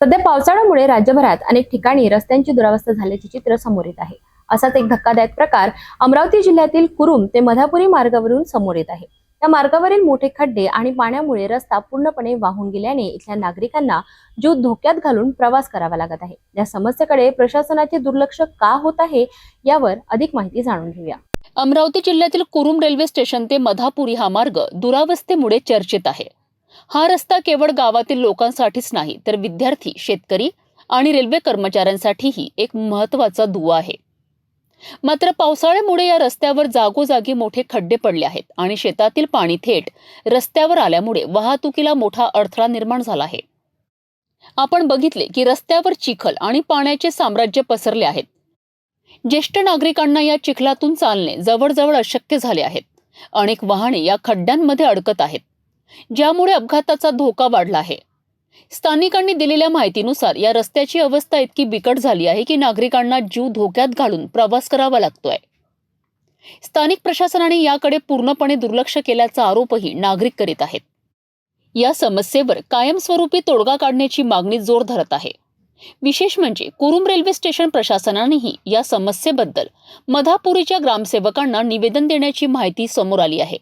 सध्या पावसाळ्यामुळे राज्यभरात अनेक ठिकाणी रस्त्यांची दुरावस्था झाल्याचे चित्र समोर येत आहे। असाच एक धक्कादायक प्रकार अमरावती जिल्ह्यातील कुरुम ते मधापुरी मार्गावरून समोर येत आहे। या मार्गावरील मोठे खड्डे आणि पाण्यामुळे रस्ता पूर्णपणे वाहून गेल्याने इथल्या नागरिकांना जीव धोक्यात घालून प्रवास करावा लागत आहे। या समस्येकडे प्रशासनाचे दुर्लक्ष का होत आहे यावर अधिक माहिती जाणून घेऊया। अमरावती जिल्ह्यातील कुरुम रेल्वे स्टेशन ते मधापुरी हा मार्ग दुरावस्थेमुळे चर्चेत आहे। हा रस्ता केवळ गावातील लोकांसाठीच नाही तर विद्यार्थी, शेतकरी आणि रेल्वे कर्मचाऱ्यांसाठीही एक महत्त्वाचा दुवा आहे। मात्र पावसाळ्यामुळे या रस्त्यावर जागोजागी मोठे खड्डे पडले आहेत आणि शेतातील पाणी थेट रस्त्यावर आल्यामुळे वाहतुकीला मोठा अडथळा निर्माण झाला आहे। आपण बघितले की रस्त्यावर चिखल आणि पाण्याचे साम्राज्य पसरले आहेत। ज्येष्ठ नागरिकांना या चिखलातून चालणे जवळजवळ अशक्य झाले आहेत। अनेक वाहने या खड्ड्यांमध्ये अडकत आहेत, ज्यामुळे अपघाताचा धोका वाढला आहे। स्थानिकांनी दिलेल्या माहितीनुसार या रस्त्याची अवस्था इतकी बिकट झाली आहे की नागरिकांना जीव धोक्यात घालून प्रवास करावा लागतोय। स्थानिक प्रशासनाने याकडे पूर्णपणे दुर्लक्ष केल्याचा आरोपही नागरिक करीत आहेत। या समस्येवर कायमस्वरूपी तोडगा काढण्याची मागणी जोर धरत आहे। विशेष म्हणजे कुरुम रेल्वे स्टेशन प्रशासनानेही या समस्येबद्दल मधापुरीच्या ग्रामसेवकांना निवेदन देण्याची माहिती समोर आली आहे।